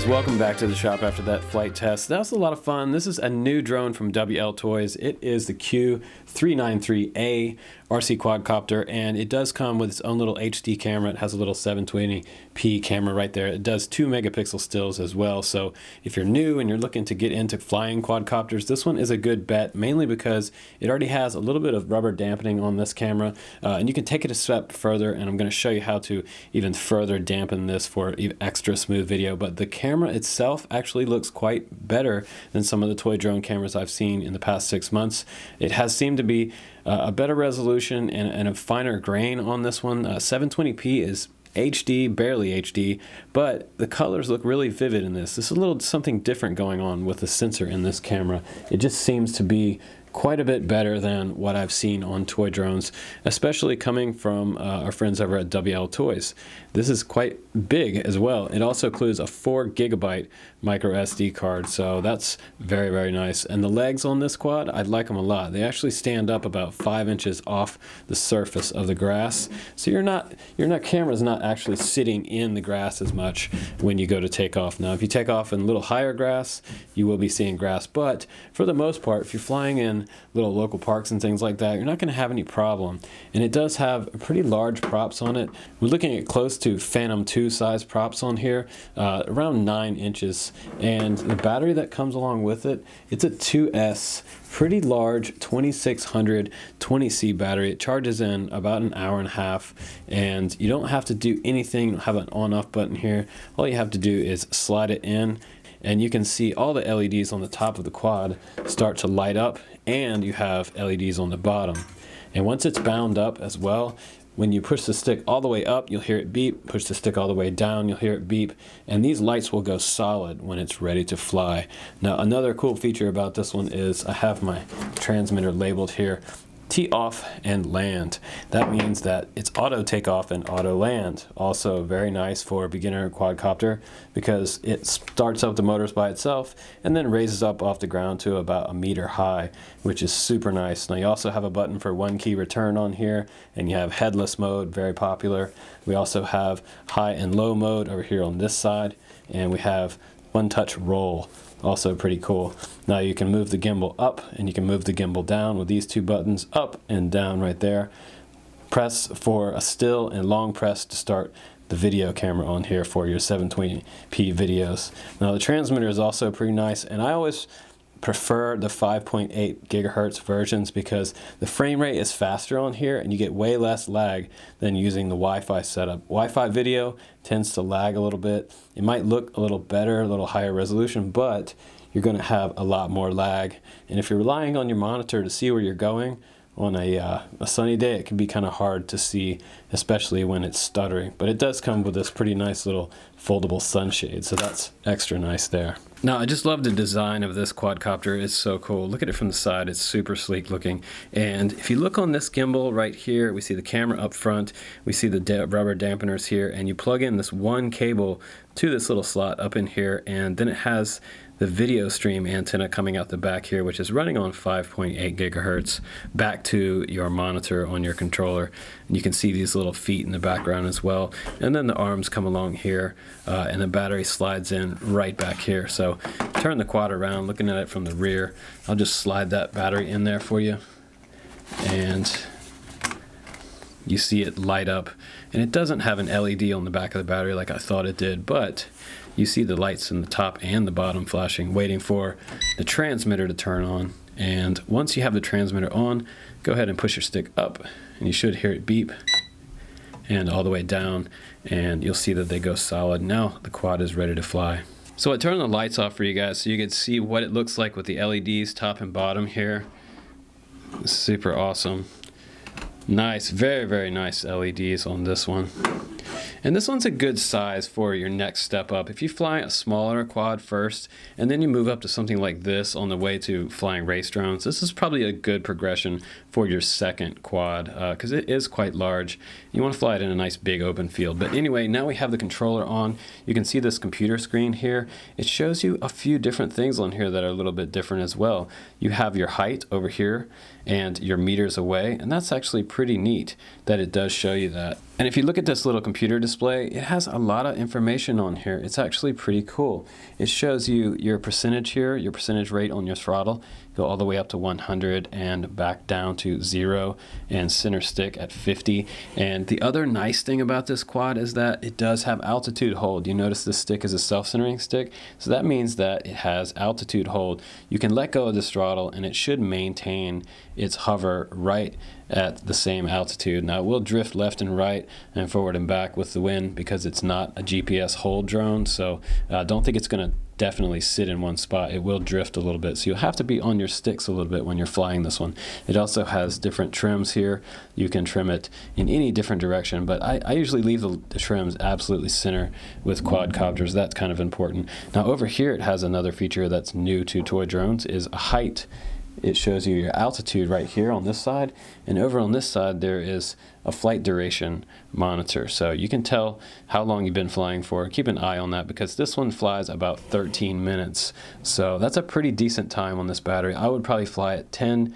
guys, welcome back to the shop after that flight test. That was a lot of fun. This is a new drone from Wltoys. It is the Q393A RC quadcopter, and it does come with its own little HD camera. It has a little 720p camera right there. It does 2 megapixel stills as well. So if you're new and you're looking to get into flying quadcopters, this one is a good bet, mainly because it already has a little bit of rubber dampening on this camera, and you can take it a step further, and I'm going to show you how to even further dampen this for even extra smooth video. But the camera itself actually looks quite better than some of the toy drone cameras I've seen in the past 6 months. It has seemed to be a better resolution and a finer grain on this one. 720p is HD, barely HD, but the colors look really vivid in this. There's a little something different going on with the sensor in this camera. It just seems to be quite a bit better than what I've seen on toy drones, especially coming from our friends over at Wltoys. This is quite big as well. It also includes a 4 gigabyte micro SD card, so that's very, very nice. And the legs on this quad, I like them a lot. They actually stand up about 5 inches off the surface of the grass, so your camera's not actually sitting in the grass as much when you go to take off. Now, if you take off in a little higher grass, you will be seeing grass, but for the most part, if you're flying in little local parks and things like that, you're not going to have any problem. And it does have pretty large props on it. We're looking at close to Phantom 2 size props on here, around 9 inches. And the battery that comes along with it, it's a 2S, pretty large 2600 20C battery. It charges in about an hour and a half, and you don't have to do anything. You don't have an on-off button here. All you have to do is slide it in, and you can see all the LEDs on the top of the quad start to light up, and you have LEDs on the bottom. And once it's bound up as well, when you push the stick all the way up, you'll hear it beep. Push the stick all the way down, you'll hear it beep. And these lights will go solid when it's ready to fly. Now, another cool feature about this one is I have my transmitter labeled here. Tee off and land. That means that it's auto takeoff and auto land. Also very nice for a beginner quadcopter because it starts up the motors by itself and then raises up off the ground to about a meter high, which is super nice. Now you also have a button for 1-key return on here, and you have headless mode, very popular. We also have high and low mode over here on this side, and we have one-touch roll. Also pretty cool. Now you can move the gimbal up and you can move the gimbal down with these 2 buttons, up and down right there. Press for a still and long press to start the video camera on here for your 720p videos. Now the transmitter is also pretty nice, and I always prefer the 5.8 gigahertz versions because the frame rate is faster on here and you get way less lag than using the Wi-Fi setup. Wi-Fi video tends to lag a little bit. It might look a little better, a little higher resolution, but you're going to have a lot more lag. And if you're relying on your monitor to see where you're going on a sunny day, it can be kind of hard to see, especially when it's stuttering. But it does come with this pretty nice little foldable sunshade, so that's extra nice there. Now, I just love the design of this quadcopter. It's so cool. Look at it from the side. It's super sleek looking. And if you look on this gimbal right here, we see the camera up front. We see the rubber dampeners here, and you plug in this one cable to this little slot up in here, and then it has the video stream antenna coming out the back here, which is running on 5.8 gigahertz back to your monitor on your controller. And you can see these little feet in the background as well. And then the arms come along here, and the battery slides in right back here. So turn the quad around, looking at it from the rear. I'll just slide that battery in there for you. And you see it light up. And it doesn't have an LED on the back of the battery like I thought it did, but you see the lights in the top and the bottom flashing, waiting for the transmitter to turn on. And once you have the transmitter on, go ahead and push your stick up, and you should hear it beep, and all the way down, and you'll see that they go solid. Now the quad is ready to fly. So I turned the lights off for you guys so you can see what it looks like with the LEDs top and bottom here. Super awesome. Nice, very, very nice LEDs on this one. And this one's a good size for your next step up. If you fly a smaller quad first, and then you move up to something like this on the way to flying race drones, this is probably a good progression for your second quad, because it is quite large. You want to fly it in a nice big open field. But anyway, now we have the controller on. You can see this computer screen here. It shows you a few different things on here that are a little bit different as well. You have your height over here and your meters away, and that's actually pretty neat that it does show you that. And if you look at this little computer display, display, it has a lot of information on here. It's actually pretty cool. It shows you your percentage here, your percentage rate on your throttle, go all the way up to 100 and back down to 0, and center stick at 50. And the other nice thing about this quad is that it does have altitude hold. You notice this stick is a self-centering stick, so that means that it has altitude hold. You can let go of this throttle and it should maintain its hover right at the same altitude. Now it will drift left and right and forward and back with the wind because it's not a GPS hold drone, so don't think it's going to definitely sit in one spot. It will drift a little bit, so you'll have to be on your sticks a little bit when you're flying this one. It also has different trims here. You can trim it in any different direction, but I usually leave the trims absolutely center with quadcopters. That's kind of important. Now over here it has another feature that's new to toy drones, is a height. It shows you your altitude right here on this side, and over on this side there is a flight duration monitor, so you can tell how long you've been flying for. Keep an eye on that because this one flies about 13 minutes, so that's a pretty decent time on this battery. I would probably fly it 9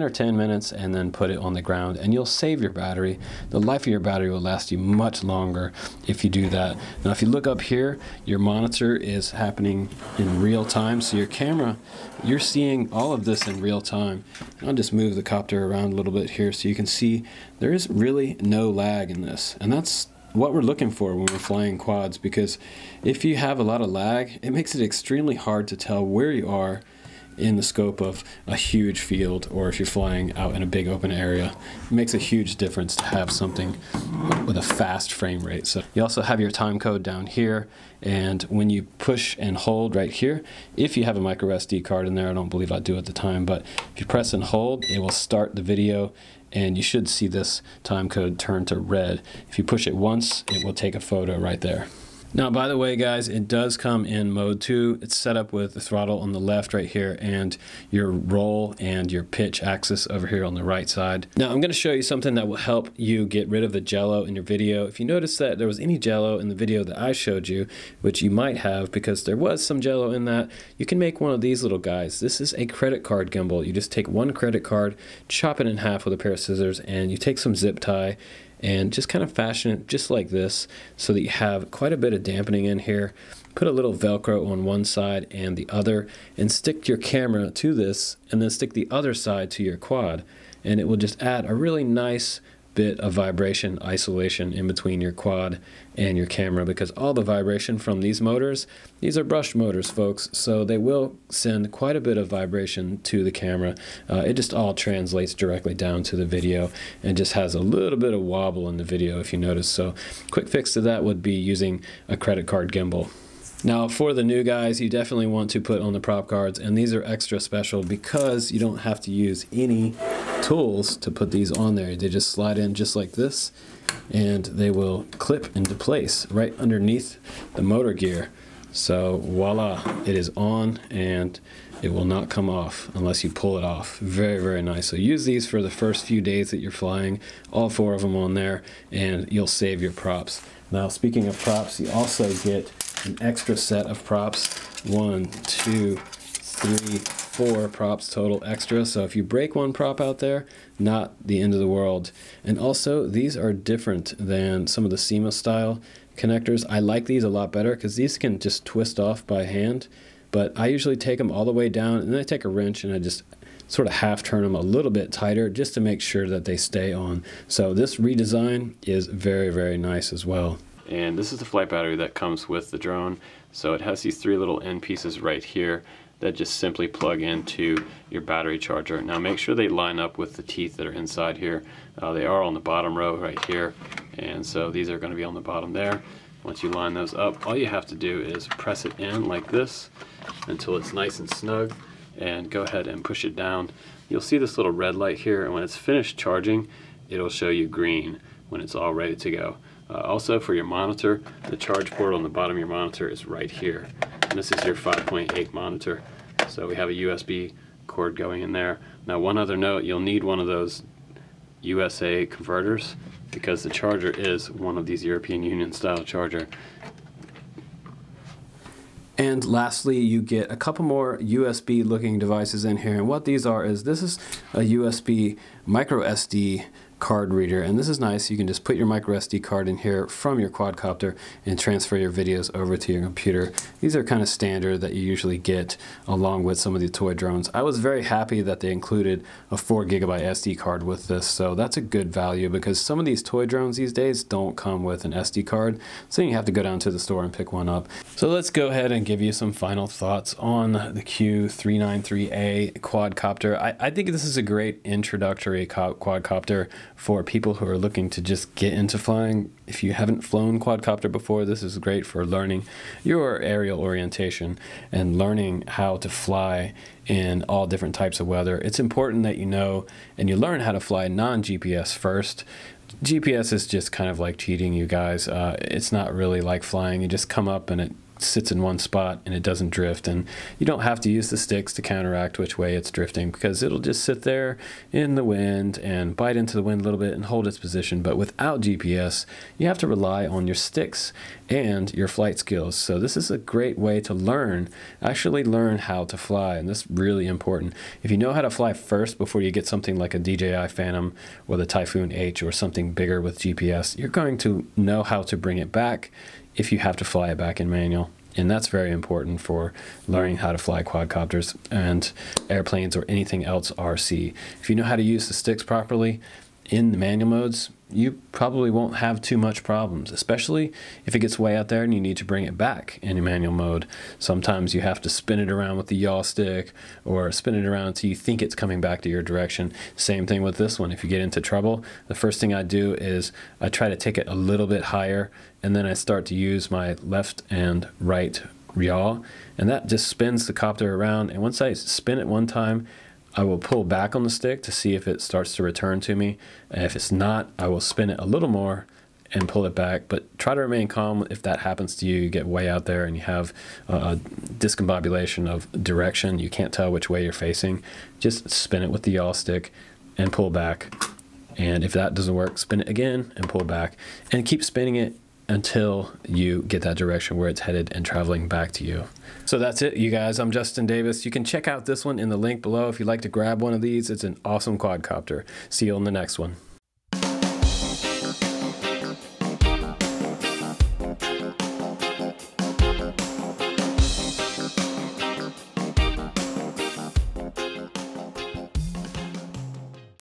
or 10 minutes and then put it on the ground, and you'll save your battery. The life of your battery will last you much longer if you do that. Now if you look up here, your monitor is happening in real time, so your camera, you're seeing all of this in real time. And I'll just move the copter around a little bit here so you can see there is really no lag in this, and that's what we're looking for when we're flying quads, because if you have a lot of lag, it makes it extremely hard to tell where you are in the scope of a huge field, or if you're flying out in a big open area. It makes a huge difference to have something with a fast frame rate. So you also have your time code down here, and when you push and hold right here, if you have a micro SD card in there, I don't believe I do at the time, but if you press and hold, it will start the video, and you should see this time code turn to red. If you push it once, it will take a photo right there. Now, by the way, guys, it does come in mode 2. It's set up with the throttle on the left right here and your roll and your pitch axis over here on the right side. Now, I'm going to show you something that will help you get rid of the jello in your video. If you notice that there was any jello in the video that I showed you, which you might have because there was some jello in that, you can make one of these little guys. This is a credit card gimbal. You just take one credit card, chop it in half with a pair of scissors, and you take some zip tie and just kind of fashion it just like this so that you have quite a bit of dampening in here. Put a little Velcro on one side and the other, and stick your camera to this, and then stick the other side to your quad, and it will just add a really nice bit of vibration isolation in between your quad and your camera, because all the vibration from these motors, these are brushed motors, folks, so they will send quite a bit of vibration to the camera. It just all translates directly down to the video and just has a little bit of wobble in the video if you notice. So quick fix to that would be using a credit card gimbal. Now for the new guys, you definitely want to put on the prop cards, and these are extra special because you don't have to use any tools to put these on there. They just slide in just like this, and they will clip into place right underneath the motor gear. So voila, it is on and it will not come off unless you pull it off. Very, very nice. So use these for the first few days that you're flying, all 4 of them on there, and you'll save your props. Now speaking of props, you also get an extra set of props. 1, 2, 3, 4 props total extra. So if you break one prop out there, not the end of the world. And also these are different than some of the SEMA style connectors. I like these a lot better because these can just twist off by hand, but I usually take them all the way down, and then I take a wrench and I just sort of half turn them a little bit tighter just to make sure that they stay on. So this redesign is very, very nice as well. And this is the flight battery that comes with the drone. So it has these 3 little end pieces right here that just simply plug into your battery charger. Now make sure they line up with the teeth that are inside here. They are on the bottom row right here, and so these are going to be on the bottom there. Once you line those up, all you have to do is press it in like this until it's nice and snug, and go ahead and push it down. You'll see this little red light here, and when it's finished charging, it'll show you green when it's all ready to go. Also for your monitor, the charge port on the bottom of your monitor is right here. And this is your 5.8 monitor. So we have a USB cord going in there. Now one other note, you'll need one of those USA converters because the charger is one of these European Union style charger. And lastly, you get a couple more USB looking devices in here. And what these are is, this is a USB micro SD card reader, and this is nice. You can just put your micro SD card in here from your quadcopter and transfer your videos over to your computer. These are kind of standard that you usually get along with some of the toy drones. I was very happy that they included a 4GB SD card with this, so that's a good value because some of these toy drones these days don't come with an SD card, so you have to go down to the store and pick one up. So let's go ahead and give you some final thoughts on the Q393A quadcopter. I think this is a great introductory quadcopter for people who are looking to just get into flying. If you haven't flown quadcopter before, this is great for learning your aerial orientation and learning how to fly in all different types of weather. It's important that you know and you learn how to fly non-GPS first. GPS is just kind of like cheating, you guys. It's not really like flying. You just come up and it sits in one spot and it doesn't drift, and you don't have to use the sticks to counteract which way it's drifting because it'll just sit there in the wind and bite into the wind a little bit and hold its position. But without GPS, you have to rely on your sticks and your flight skills. So this is a great way to actually learn how to fly, and this is really important. If you know how to fly first before you get something like a DJI Phantom or the Typhoon H or something bigger with GPS, you're going to know how to bring it back if you have to fly it back in manual. And that's very important for learning how to fly quadcopters and airplanes or anything else RC. If you know how to use the sticks properly in the manual modes, you probably won't have too much problems, especially if it gets way out there and you need to bring it back in a manual mode. Sometimes you have to spin it around with the yaw stick or spin it around until you think it's coming back to your direction. Same thing with this one. If you get into trouble, the first thing I do is I try to take it a little bit higher, and then I start to use my left and right yaw, and that just spins the copter around. And once I spin it one time, I will pull back on the stick to see if it starts to return to me. And if it's not, I will spin it a little more and pull it back. But try to remain calm if that happens to you. You get way out there and you have a discombobulation of direction. You can't tell which way you're facing. Just spin it with the yaw stick and pull back. And if that doesn't work, spin it again and pull back. And keep spinning it until you get that direction where it's headed and traveling back to you. So that's it, you guys. I'm Justin Davis. You can check out this one in the link below if you'd like to grab one of these. It's an awesome quadcopter. See you on the next one.